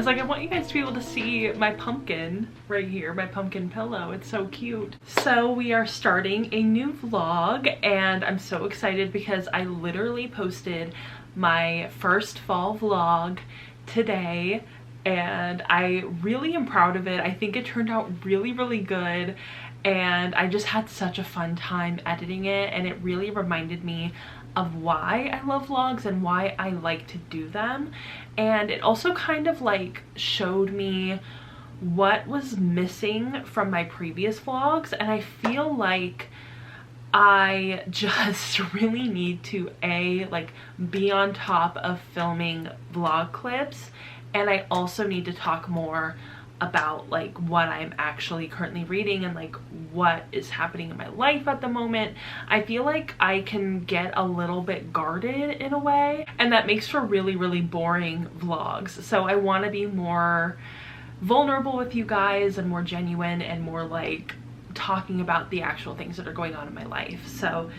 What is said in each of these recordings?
like, I want you guys to be able to see my pumpkin right here, my pumpkin pillow. It's so cute. So we are starting a new vlog and I'm so excited because I literally posted my first fall vlog today and I really am proud of it. I think it turned out really, really good. And I just had such a fun time editing it, and it really reminded me of why I love vlogs and why I like to do them. And it also kind of like showed me what was missing from my previous vlogs, and I feel like I just really need to like be on top of filming vlog clips, and I also need to talk more about like what I'm actually currently reading and like what is happening in my life at the moment. I feel like I can get a little bit guarded in a way, and that makes for really, really boring vlogs. So I want to be more vulnerable with you guys and more genuine and more like talking about the actual things that are going on in my life. So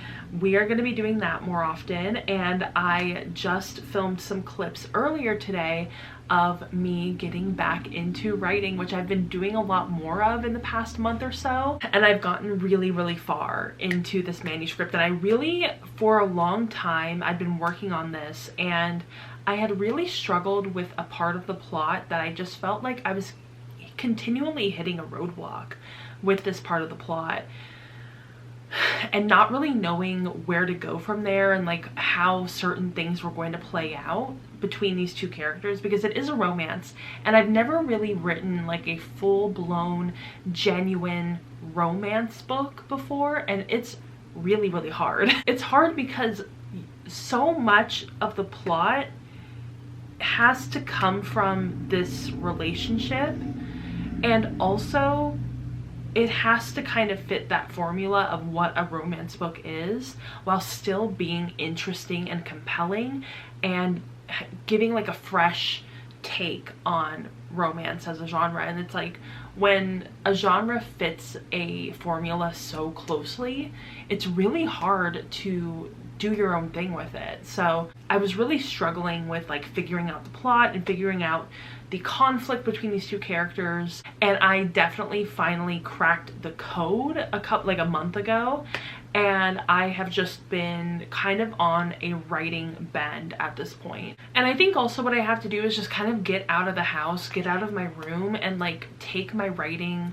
we are going to be doing that more often, and I just filmed some clips earlier today of me getting back into writing, which I've been doing a lot more of in the past month or so, and I've gotten really, really far into this manuscript. And I really, for a long time, I've been working on this, and I had really struggled with a part of the plot that I just felt like I was continually hitting a roadblock with this part of the plot and not really knowing where to go from there and like how certain things were going to play out between these two characters, because it is a romance and I've never really written like a full-blown genuine romance book before, and it's really, really hard. It's hard because so much of the plot has to come from this relationship, and also it has to kind of fit that formula of what a romance book is while still being interesting and compelling and giving like a fresh take on romance as a genre. And it's like when a genre fits a formula so closely, it's really hard to do your own thing with it. So I was really struggling with like figuring out the plot and figuring out the conflict between these two characters, and I definitely finally cracked the code like a month ago, and I have just been kind of on a writing bend at this point. And I think also what I have to do is just kind of get out of the house, get out of my room, and like take my writing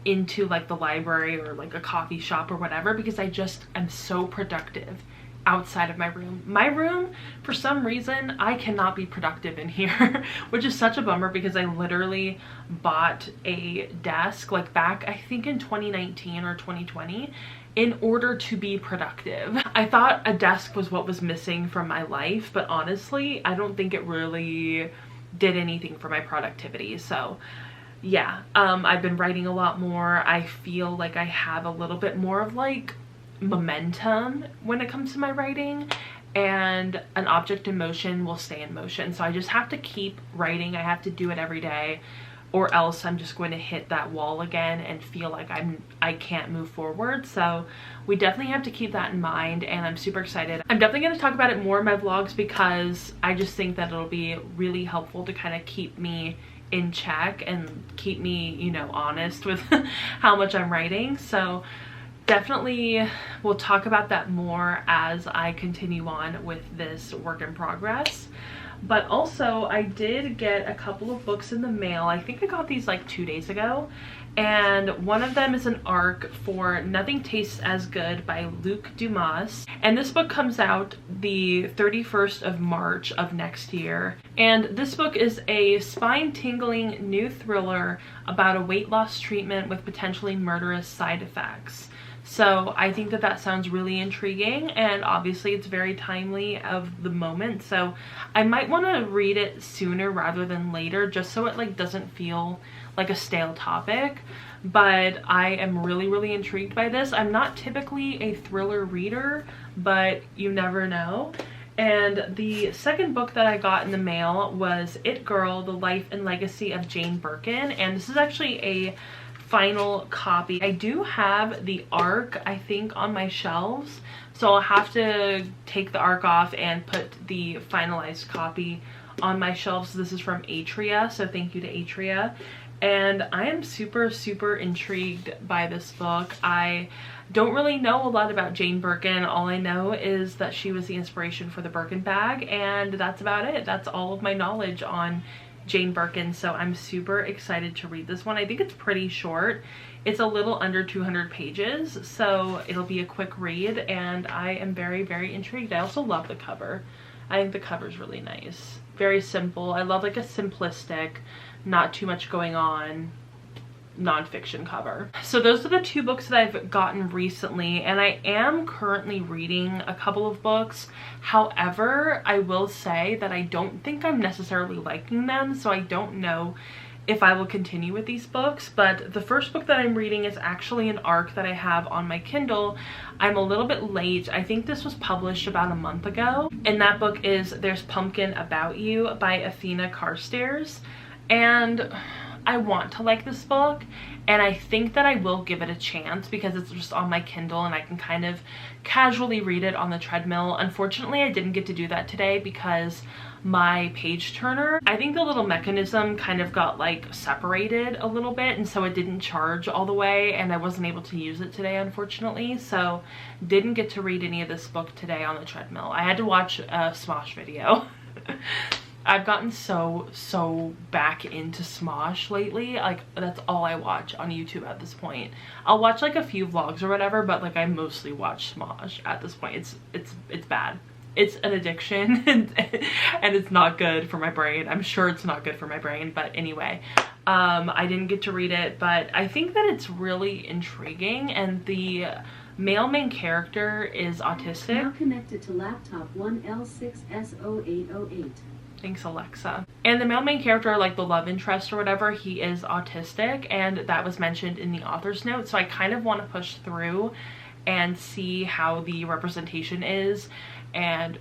into like the library or like a coffee shop or whatever, because I just am so productive outside of my room. My room, for some reason, I cannot be productive in here, which is such a bummer because I literally bought a desk like back, I think in 2019 or 2020, in order to be productive. I thought a desk was what was missing from my life, but honestly, I don't think it really did anything for my productivity. So yeah, I've been writing a lot more. I feel like I have a little bit more of like momentum when it comes to my writing, and an object in motion will stay in motion. So I just have to keep writing. I have to do it every day, or else I'm just going to hit that wall again and feel like I can't move forward. So we definitely have to keep that in mind, and I'm super excited. I'm definitely going to talk about it more in my vlogs because I just think that it'll be really helpful to kind of keep me in check and keep me, you know, honest with how much I'm writing. So definitely we'll talk about that more as I continue on with this work in progress. But also I did get a couple of books in the mail. I think I got these like 2 days ago, and one of them is an arc for Nothing Tastes as Good by Luc Dumas, and this book comes out the 31st of March of next year. And this book is a spine-tingling new thriller about a weight loss treatment with potentially murderous side effects. So I think that that sounds really intriguing, and obviously it's very timely of the moment, so I might want to read it sooner rather than later, just so it like doesn't feel like a stale topic. But I am really, really intrigued by this. I'm not typically a thriller reader, but you never know. And the second book that I got in the mail was It Girl, The Life and Legacy of Jane Birkin, and this is actually a final copy. I do have the ARC, I think, on my shelves, so I'll have to take the ARC off and put the finalized copy on my shelves. This is from Atria, so thank you to Atria. And I am super, super intrigued by this book. I don't really know a lot about Jane Birkin. All I know is that she was the inspiration for the Birkin bag, and that's about it. That's all of my knowledge on Jane Birkin, so I'm super excited to read this one. I think it's pretty short. It's a little under 200 pages, so it'll be a quick read, and I am very, very intrigued. I also love the cover. I think the cover's really nice. Very simple. I love like a simplistic, not too much going on nonfiction cover. So those are the two books that I've gotten recently, and I am currently reading a couple of books. However, I will say that I don't think I'm necessarily liking them, so I don't know if I will continue with these books. But the first book that I'm reading is actually an ARC that I have on my Kindle. I'm a little bit late. I think this was published about a month ago, and that book is There's Pumpkin About You by Athena Carstairs. And I want to like this book, and I think that I will give it a chance because it's just on my Kindle and I can kind of casually read it on the treadmill. Unfortunately, I didn't get to do that today because my page turner, I think the little mechanism kind of got like separated a little bit, and so it didn't charge all the way, and I wasn't able to use it today, unfortunately. So didn't get to read any of this book today on the treadmill. I had to watch a Smosh video. I've gotten so back into Smosh lately. Like, that's all I watch on YouTube at this point. I'll watch like a few vlogs or whatever, but like I mostly watch Smosh at this point. It's bad. It's an addiction and it's not good for my brain. I'm sure it's not good for my brain, but anyway, I didn't get to read it, but I think that it's really intriguing, and the male main character is autistic. Now connected to laptop 1L6S0808. Thanks, Alexa. And the male main character, like the love interest or whatever, he is autistic, and that was mentioned in the author's note. So I kind of want to push through and see how the representation is. And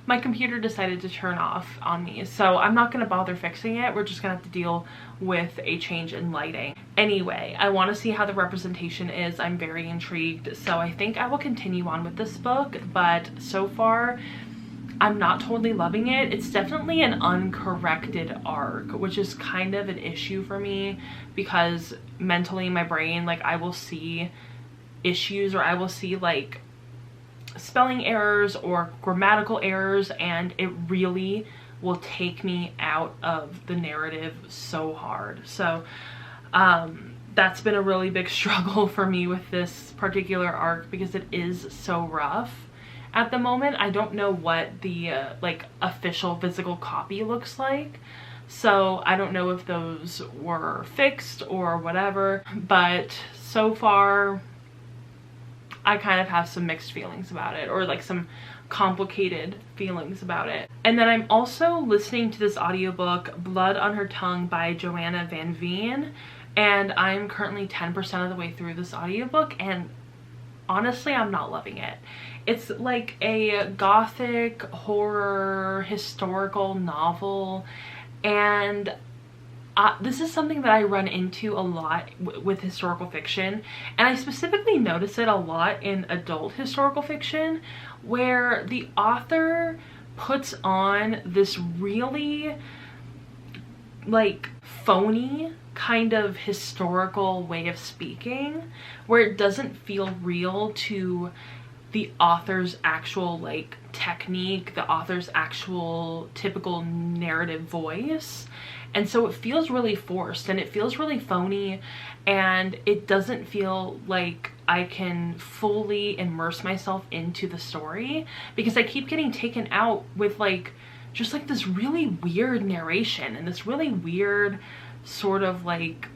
my computer decided to turn off on me, so I'm not going to bother fixing it. We're just gonna have to deal with a change in lighting. Anyway, I want to see how the representation is. I'm very intrigued, so I think I will continue on with this book, but so far I'm not totally loving it. It's definitely an uncorrected arc, which is kind of an issue for me because mentally in my brain, like, I will see issues, or I will see like spelling errors or grammatical errors, and it really will take me out of the narrative so hard. So that's been a really big struggle for me with this particular arc because it is so rough at the moment. I don't know what the like official physical copy looks like, so I don't know if those were fixed or whatever, but so far I kind of have some mixed feelings about it, or like some complicated feelings about it. And then I'm also listening to this audiobook, Blood on Her Tongue by Joanna Van Veen, and I'm currently 10% of the way through this audiobook, and honestly, I'm not loving it. It's like a gothic horror historical novel, and this is something that I run into a lot with historical fiction, and I specifically notice it a lot in adult historical fiction, where the author puts on this really like phony kind of historical way of speaking, where it doesn't feel real to the author's actual like technique, the author's actual typical narrative voice. And so it feels really forced, and it feels really phony, and it doesn't feel like I can fully immerse myself into the story because I keep getting taken out with like just like this really weird narration and this really weird sort of like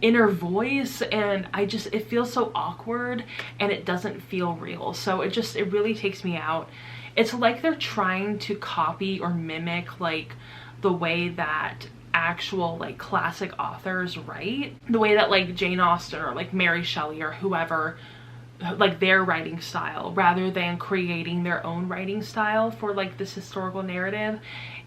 inner voice, and it feels so awkward and it doesn't feel real. So it really takes me out. It's like they're trying to copy or mimic like the way that actual like classic authors write, the way that like Jane Austen or like Mary Shelley or whoever, like their writing style, rather than creating their own writing style for like this historical narrative.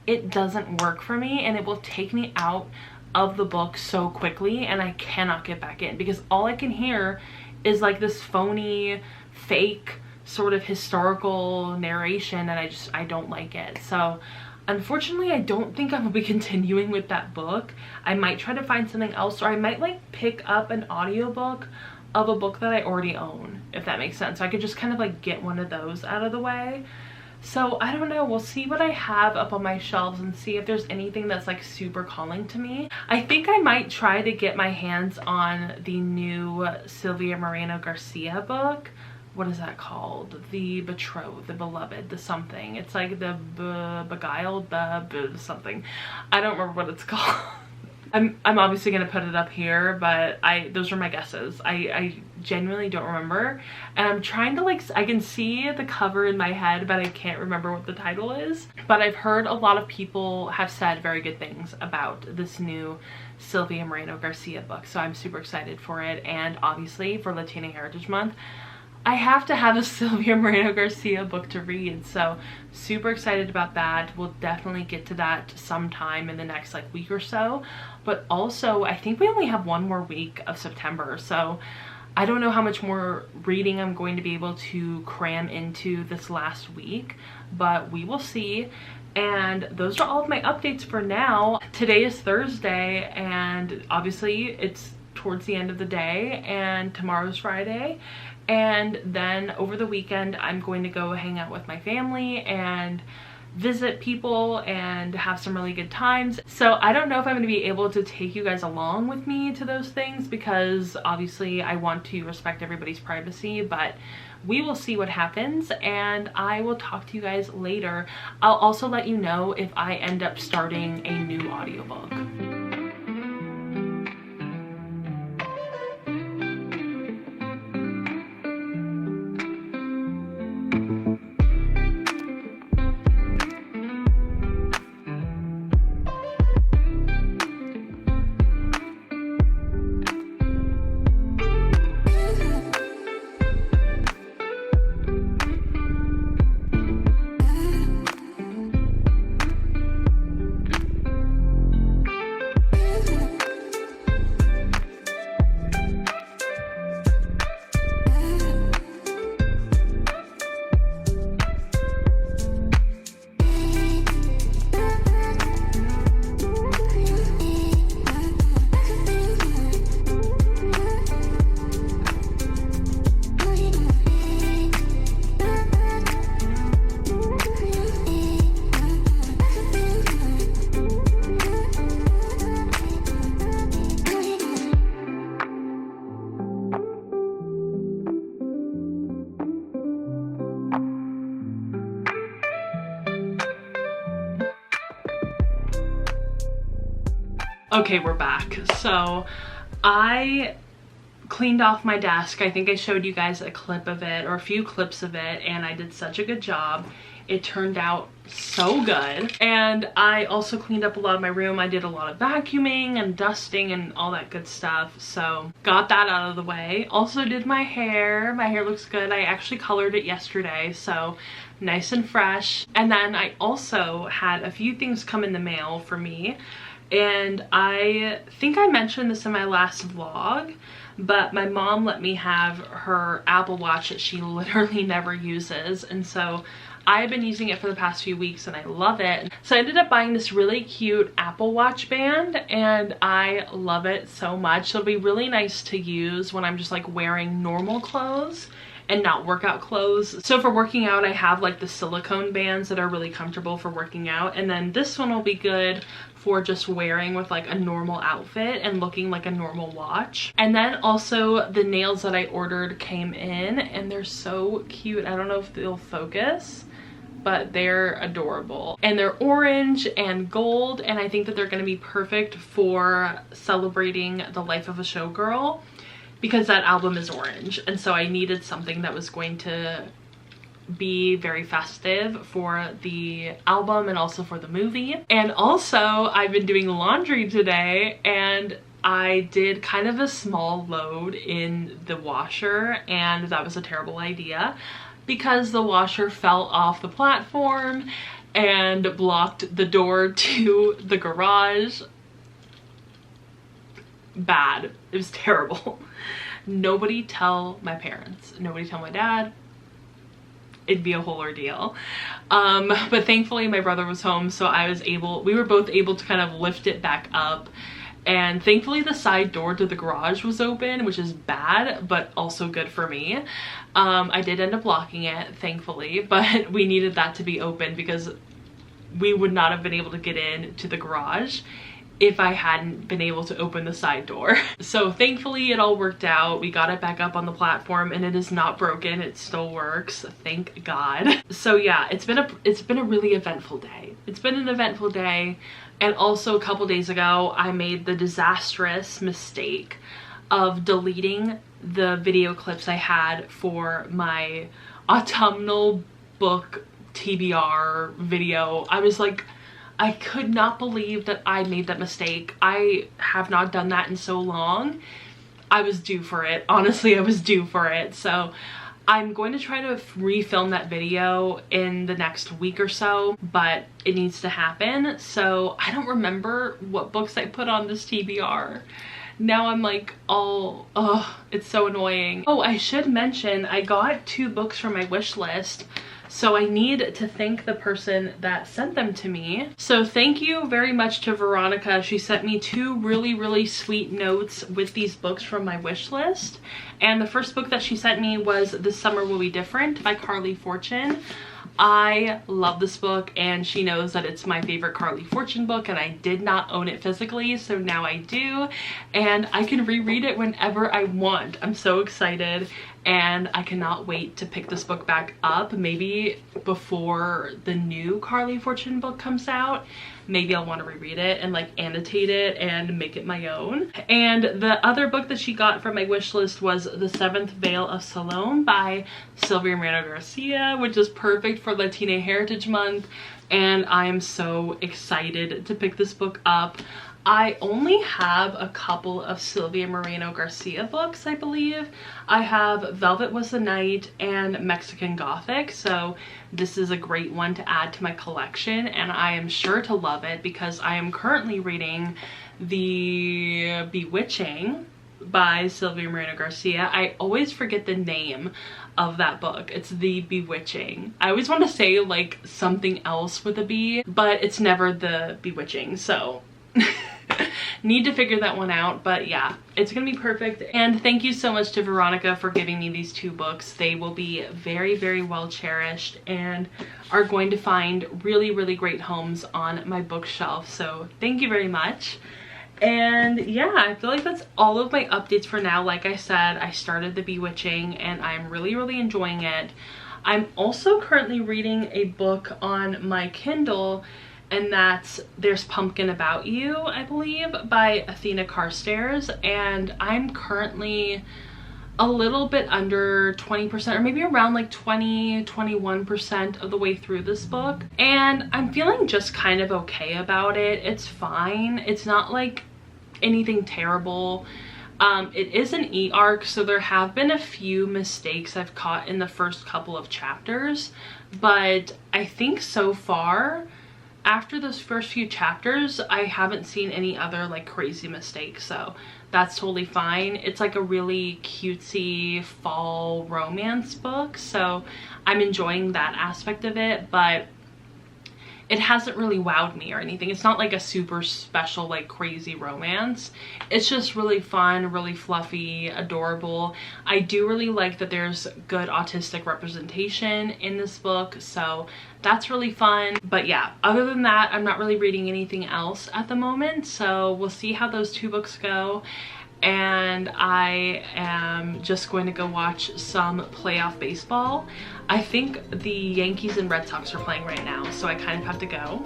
It doesn't work for me, and it will take me out of the book so quickly, and I cannot get back in because all I can hear is like this phony fake sort of historical narration, and I don't like it. So unfortunately, I don't think I'm gonna be continuing with that book. I might try to find something else, or I might like pick up an audiobook of a book that I already own, if that makes sense. So I could just kind of like get one of those out of the way. So I don't know, we'll see what I have up on my shelves and see if there's anything that's like super calling to me. I think I might try to get my hands on the new Sylvia Moreno Garcia book. What is that called? The Betrothed, the Beloved, the something. It's like the Beguiled, something. I don't remember what it's called. I'm obviously gonna put it up here, but those are my guesses. I genuinely don't remember, and I'm trying to like, I can see the cover in my head, but I can't remember what the title is. But I've heard a lot of people have said very good things about this new Sylvia Moreno Garcia book, so I'm super excited for it. And obviously for Latina Heritage Month, I have to have a Sylvia Moreno Garcia book to read, so super excited about that. We'll definitely get to that sometime in the next like week or so. But also, I think we only have one more week of September, so I don't know how much more reading I'm going to be able to cram into this last week, but we will see. And those are all of my updates for now. Today is Thursday, and obviously it's towards the end of the day, and tomorrow's Friday. And then over the weekend, I'm going to go hang out with my family and visit people and have some really good times. So I don't know if I'm going to be able to take you guys along with me to those things, because obviously I want to respect everybody's privacy, but we will see what happens, and I will talk to you guys later. I'll also let you know if I end up starting a new audiobook. Okay, we're back. So I cleaned off my desk. I think I showed you guys a clip of it, or a few clips of it, and I did such a good job. It turned out so good. And I also cleaned up a lot of my room. I did a lot of vacuuming and dusting and all that good stuff. So got that out of the way. Also did my hair. My hair looks good. I actually colored it yesterday, so nice and fresh. And then I also had a few things come in the mail for me. And I think I mentioned this in my last vlog, but my mom let me have her Apple Watch that she literally never uses. And so I've been using it for the past few weeks and I love it. So I ended up buying this really cute Apple Watch band, and I love it so much. So it'll be really nice to use when I'm just like wearing normal clothes and not workout clothes. So for working out, I have like the silicone bands that are really comfortable for working out, and then this one will be good for just wearing with like a normal outfit and looking like a normal watch. And then also the nails that I ordered came in, and they're so cute. I don't know if they'll focus, but they're adorable. And they're orange and gold, and I think that they're gonna be perfect for celebrating the life of a showgirl, because that album is orange. And so I needed something that was going to be very festive for the album and also for the movie. And also I've been doing laundry today, and I did kind of a small load in the washer, and that was a terrible idea because the washer fell off the platform and blocked the door to the garage. Bad. It was terrible. Nobody tell my parents. Nobody tell my dad. it'd be a whole ordeal. But thankfully my brother was home, so we were both able to kind of lift it back up. And thankfully the side door to the garage was open, which is bad, but also good for me. I did end up locking it, thankfully, but we needed that to be open because we would not have been able to get in to the garage if I hadn't been able to open the side door. So thankfully it all worked out. We got it back up on the platform and it is not broken. It still works, thank God. So yeah, it's been a really eventful day. It's been an eventful day. And also a couple days ago, I made the disastrous mistake of deleting the video clips I had for my autumnal book TBR video. I was like, I could not believe that I made that mistake. I have not done that in so long. I was due for it. Honestly, I was due for it. So I'm going to try to refilm that video in the next week or so, but it needs to happen. So I don't remember what books I put on this TBR. Now I'm like all, it's so annoying. Oh, I should mention I got 2 books from my wish list. So I need to thank the person that sent them to me. So thank you very much to Veronica. She sent me 2 really sweet notes with these books from my wish list. And the first book that she sent me was This Summer Will Be Different by Carly Fortune. I love this book and she knows that it's my favorite Carly Fortune book, and I did not own it physically, so now I do, and I can reread it whenever I want. I'm so excited and I cannot wait to pick this book back up, maybe before the new Carly Fortune book comes out. Maybe I'll want to reread it and like annotate it and make it my own. And the other book that she got from my wish list was The Seventh Veil of Salome by Sylvia Moreno Garcia, which is perfect for Latina Heritage Month. And I am so excited to pick this book up. I only have a couple of Sylvia Moreno Garcia books, I believe. I have Velvet Was the Night and Mexican Gothic, so this is a great one to add to my collection, and I am sure to love it because I am currently reading The Bewitching by Sylvia Moreno Garcia. I always forget the name of that book. It's The Bewitching. I always want to say like something else with a B, but it's never The Bewitching, so need to figure that one out. But yeah, it's gonna be perfect. And thank you so much to Veronica for giving me these 2 books. They will be very well cherished and are going to find really great homes on my bookshelf. So thank you very much. And yeah, I feel like that's all of my updates for now. Like I said, I started The Bewitching and I'm really enjoying it. I'm also currently reading a book on my Kindle, and that's There's Pumpkin About You, I believe, by Athena Carstairs. And I'm currently a little bit under 20%, or maybe around like 21% of the way through this book. And I'm feeling just kind of okay about it. It's fine. It's not like anything terrible. It is an e-arc, so there have been a few mistakes I've caught in the first couple of chapters, but I think so far, after those first few chapters, I haven't seen any other like crazy mistakes, so that's totally fine. It's like a really cutesy fall romance book, so I'm enjoying that aspect of it, but it hasn't really wowed me or anything. It's not like a super special like crazy romance. It's just really fun, really fluffy, adorable. I do really like that there's good autistic representation in this book, so that's really fun. But yeah, other than that, I'm not really reading anything else at the moment, so we'll see how those 2 books go. And I am just going to go watch some playoff baseball. I think the Yankees and Red Sox are playing right now, so I kind of have to go.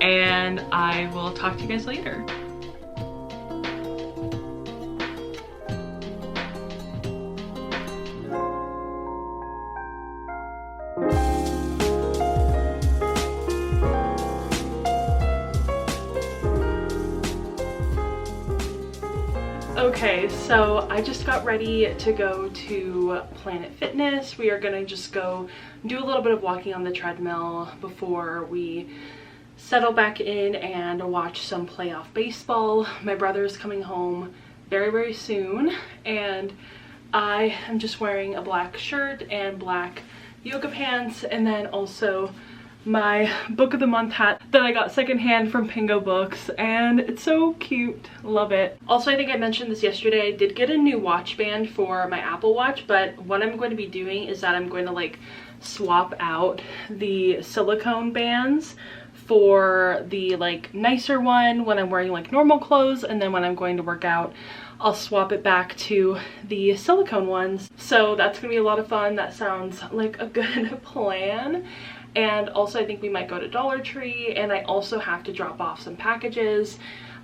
And I will talk to you guys later. Okay, so I just got ready to go to Planet Fitness. We are gonna just go do a little bit of walking on the treadmill before we settle back in and watch some playoff baseball. My brother is coming home very soon, and I am just wearing a black shirt and black yoga pants, and then also my book of the month hat that I got secondhand from Pingo Books, and it's so cute. Love it. Also, I think I mentioned this yesterday, I did get a new watch band for my Apple Watch, but what I'm going to be doing is that I'm going to like swap out the silicone bands for the like nicer one when I'm wearing like normal clothes, and then when I'm going to work out I'll swap it back to the silicone ones. So that's gonna be a lot of fun. That sounds like a good plan. And also I think we might go to Dollar Tree, and I also have to drop off some packages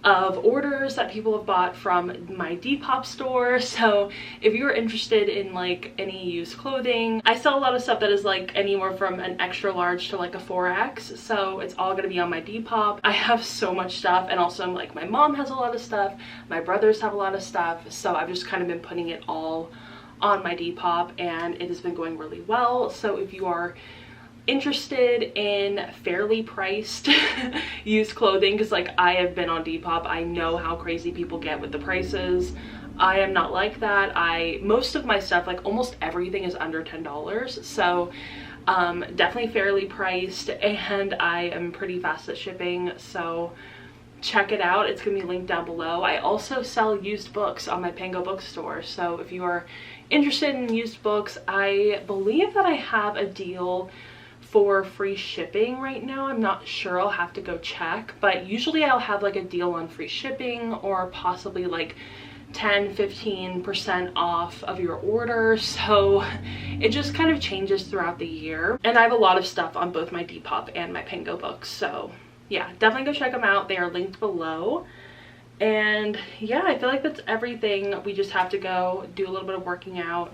of orders that people have bought from my Depop store. So if you're interested in like any used clothing, I sell a lot of stuff that is like anywhere from an extra large to like a 4X, so it's all gonna be on my Depop. I have so much stuff, and also like my mom has a lot of stuff, my brothers have a lot of stuff, so I've just kind of been putting it all on my Depop, and it has been going really well. So if you are interested in fairly priced used clothing, because like I have been on Depop, I know how crazy people get with the prices. I am not like that. Most of my stuff, like almost everything, is under $10, so definitely fairly priced, and I am pretty fast at shipping, so check it out. It's gonna be linked down below. I also sell used books on my Pingo bookstore, so if you are interested in used books, I believe that I have a deal for free shipping right now. I'm not sure, I'll have to go check, but usually I'll have like a deal on free shipping, or possibly like 10-15% off of your order, so it just kind of changes throughout the year. And I have a lot of stuff on both my Depop and my Pingo Books, so yeah, definitely go check them out. They are linked below. And yeah, I feel like that's everything. We just have to go do a little bit of working out,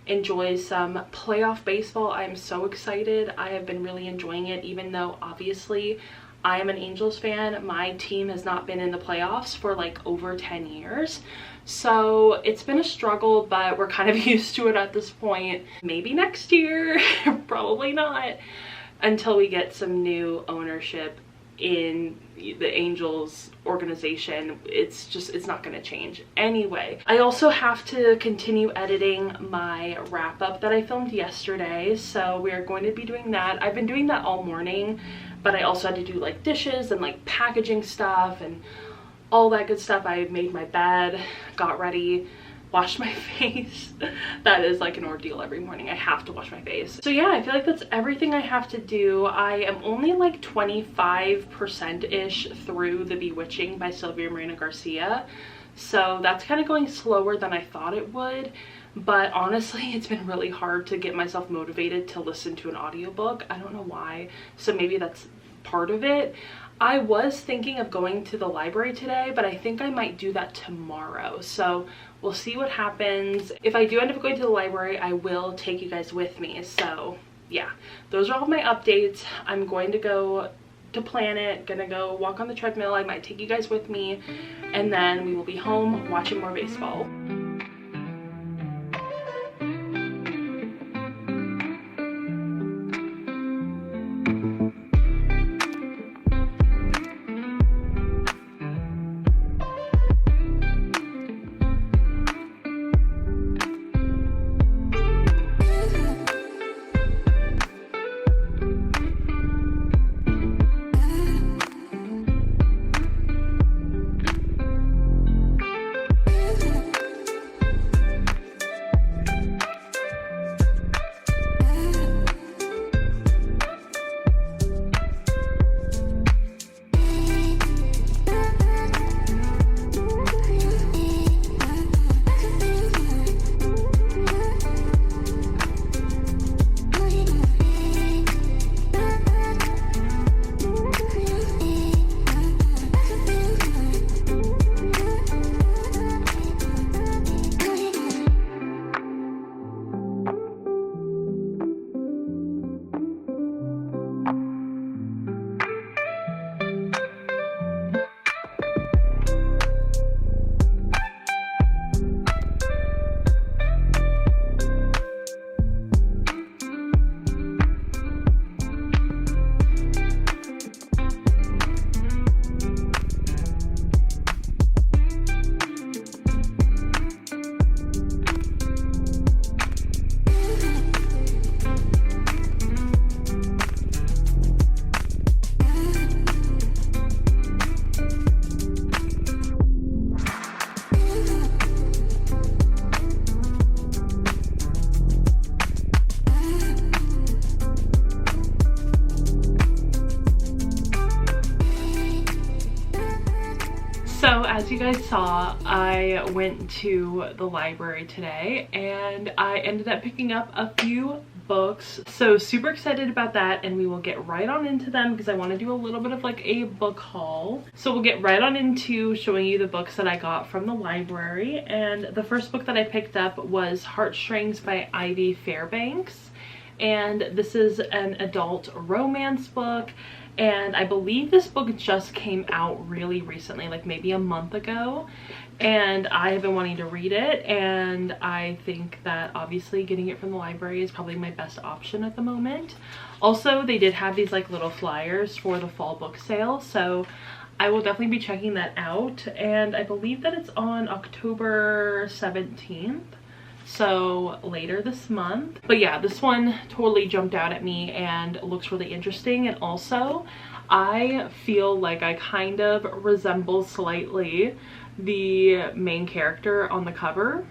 enjoy some playoff baseball. I'm so excited. I have been really enjoying it, even though obviously I am an Angels fan. My team has not been in the playoffs for like over 10 years. So it's been a struggle, but we're kind of used to it at this point. Maybe next year, probably not, until we get some new ownership in the Angels organization. It's not going to change anyway. I also have to continue editing my wrap up that I filmed yesterday, so we are going to be doing that. I've been doing that all morning, but I also had to do like dishes and like packaging stuff and all that good stuff. I made my bed, got ready, washed my face. That is like an ordeal every morning. I have to wash my face. So yeah, I feel like that's everything I have to do. I am only like 25%-ish through The Bewitching by Sylvia Moreno Garcia. So that's kind of going slower than I thought it would. But honestly, it's been really hard to get myself motivated to listen to an audiobook. I don't know why. So maybe that's part of it. I was thinking of going to the library today, but I think I might do that tomorrow. So we'll see what happens. If I do end up going to the library, I will take you guys with me. So yeah, those are all of my updates. I'm going to go to Planet, gonna go walk on the treadmill. I might take you guys with me, and then we will be home watching more baseball. So as you guys saw, I went to the library today and I ended up picking up a few books. So super excited about that, and we will get right on into them because I want to do a little bit of like a book haul. So we'll get right on into showing you the books that I got from the library. And the first book that I picked up was Heartstrings by Ivy Fairbanks. And this is an adult romance book. And I believe this book just came out really recently, like maybe a month ago. And I have been wanting to read it, and I think that obviously getting it from the library is probably my best option at the moment. Also, they did have these like little flyers for the fall book sale, so I will definitely be checking that out. And I believe that it's on October 17th. So later this month. But yeah, this one totally jumped out at me and looks really interesting. And also I feel like I kind of resemble slightly the main character on the cover.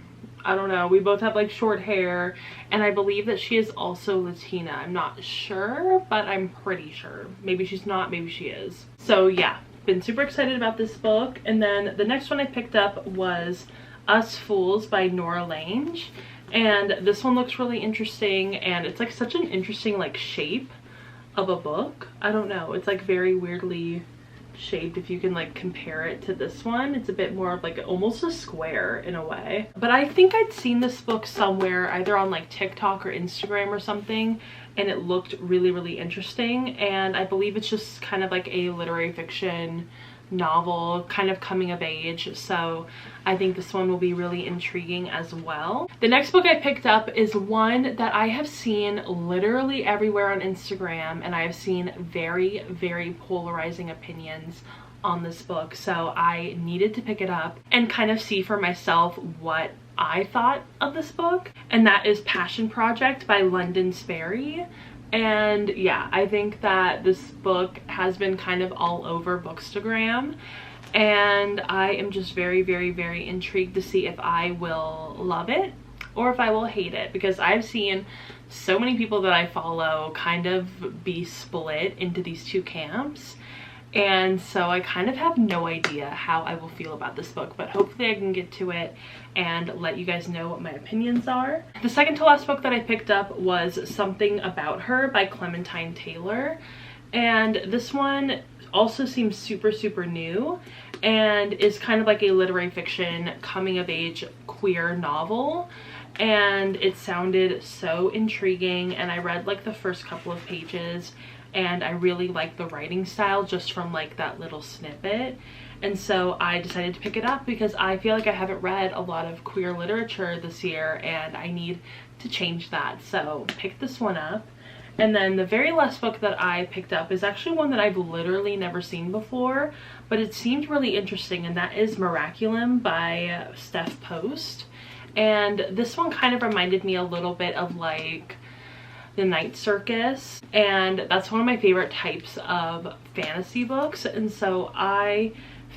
I don't know, we both have like short hair, and I believe that she is also Latina. I'm not sure, but I'm pretty sure. Maybe she's not, maybe she is. So yeah, been super excited about this book. And then the next one I picked up was Us Fools by Nora Lange, and this one looks really interesting, and it's like such an interesting like shape of a book. I don't know, it's like very weirdly shaped. If you can like compare it to this one, it's a bit more of like almost a square in a way. But I think I'd seen this book somewhere, either on like TikTok or Instagram or something, and it looked really interesting. And I believe it's just kind of like a literary fiction novel, kind of coming of age, so I think this one will be really intriguing as well. The next book I picked up is one that I have seen literally everywhere on Instagram, and I have seen very polarizing opinions on this book, so I needed to pick it up and kind of see for myself what I thought of this book, and that is Passion Project by London Sperry. And yeah, I think that this book has been kind of all over Bookstagram, and I am just very intrigued to see if I will love it or if I will hate it, because I've seen so many people that I follow kind of be split into these two camps. And so I kind of have no idea how I will feel about this book, but hopefully I can get to it and let you guys know what my opinions are. The second to last book that I picked up was Something About Her by Clementine Taylor. And this one also seems super new and is kind of like a literary fiction coming of age queer novel. And it sounded so intriguing, and I read like the first couple of pages, and I really like the writing style just from like that little snippet. And so I decided to pick it up because I feel like I haven't read a lot of queer literature this year, and I need to change that. So pick this one up. And then the very last book that I picked up is actually one that I've literally never seen before, but it seemed really interesting, and that is Miraculum by Steph Post. And this one kind of reminded me a little bit of like The Night Circus, and that's one of my favorite types of fantasy books, and so I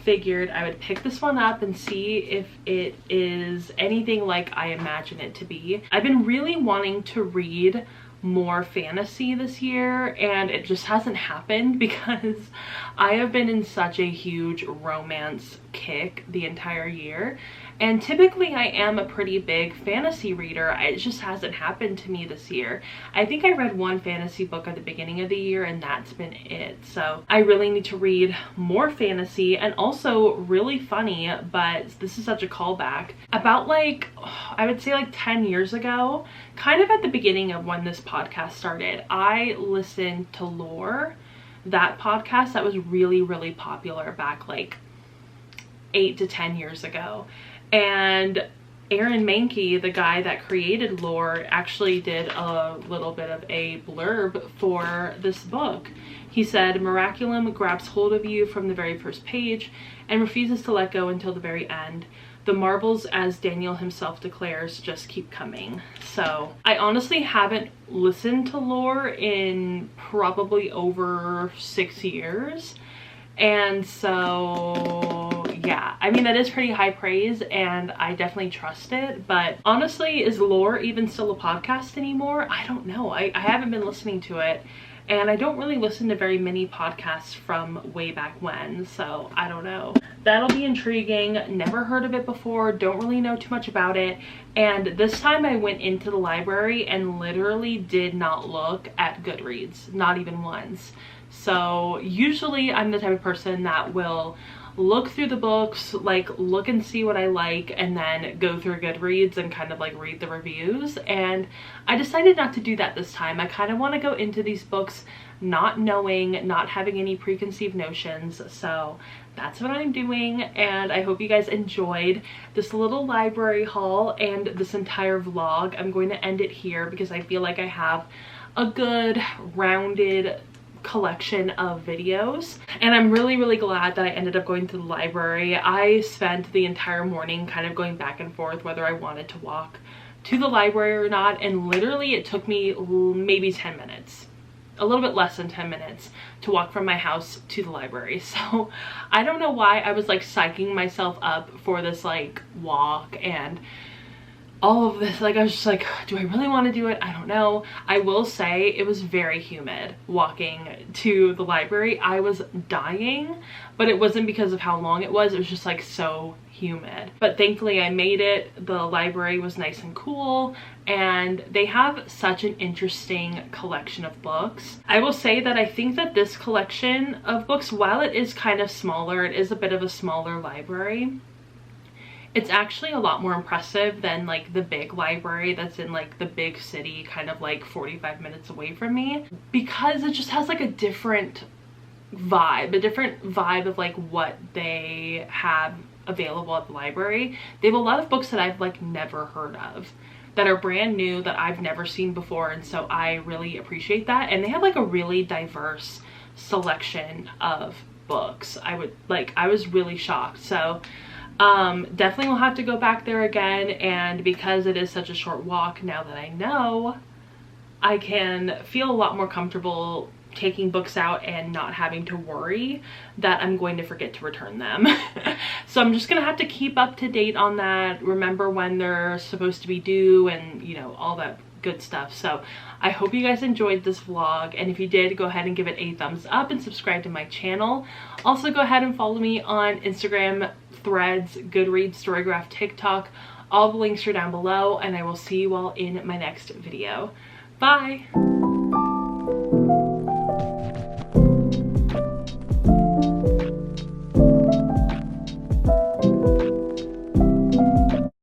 figured I would pick this one up and see if it is anything like I imagine it to be. I've been really wanting to read more fantasy this year, and it just hasn't happened because I have been in such a huge romance kick the entire year, and typically I am a pretty big fantasy reader. It just hasn't happened to me this year. I think I read one fantasy book at the beginning of the year, and that's been it. So I really need to read more fantasy, and also really funny, but this is such a callback. About like, I would say like 10 years ago, kind of at the beginning of when this podcast started, I listened to Lore, that podcast that was really popular back like 8 to 10 years ago. And Aaron Mahnke, the guy that created Lore, actually did a little bit of a blurb for this book. He said, "Miraculum grabs hold of you from the very first page and refuses to let go until the very end. The marvels, as Daniel himself declares, just keep coming." So I honestly haven't listened to Lore in probably over 6 years. And so yeah, I mean, that is pretty high praise, and I definitely trust it. But honestly, is Lore even still a podcast anymore? I don't know. I haven't been listening to it, and I don't really listen to very many podcasts from way back when, so I don't know. That'll be intriguing. Never heard of it before, don't really know too much about it. And this time I went into the library and literally did not look at Goodreads, not even once. So usually I'm the type of person that will look through the books, like look and see what I like, and then go through Goodreads and kind of like read the reviews. And I decided not to do that this time. I kind of want to go into these books not knowing, not having any preconceived notions. So that's what I'm doing, and I hope you guys enjoyed this little library haul and this entire vlog. I'm going to end it here because I feel like I have a good rounded collection of videos, and I'm really glad that I ended up going to the library. I spent the entire morning kind of going back and forth whether I wanted to walk to the library or not, and literally it took me maybe 10 minutes, a little bit less than 10 minutes to walk from my house to the library. So I don't know why I was like psyching myself up for this like walk and all of this. Like I was just like, do I really want to do it? I don't know. I will say it was very humid walking to the library. I was dying, but it wasn't because of how long it was just like so humid. But thankfully I made it. The library was nice and cool, and they have such an interesting collection of books. I will say that I think that this collection of books, while it is kind of smaller, it is a bit of a smaller library, it's actually a lot more impressive than like the big library that's in like the big city, kind of like 45 minutes away from me, because it just has like a different vibe of like what they have available at the library. They have a lot of books that I've like never heard of, that are brand new, that I've never seen before, and so I really appreciate that. And they have like a really diverse selection of books. I was really shocked. So definitely will have to go back there again, and because it is such a short walk, now that I know, I can feel a lot more comfortable taking books out and not having to worry that I'm going to forget to return them. So I'm just gonna have to keep up to date on that, remember when they're supposed to be due, and you know, all that good stuff. So I hope you guys enjoyed this vlog, and if you did, go ahead and give it a thumbs up and subscribe to my channel. Also go ahead and follow me on Instagram, Threads, Goodreads, Storygraph, TikTok. All the links are down below, and I will see you all in my next video. Bye!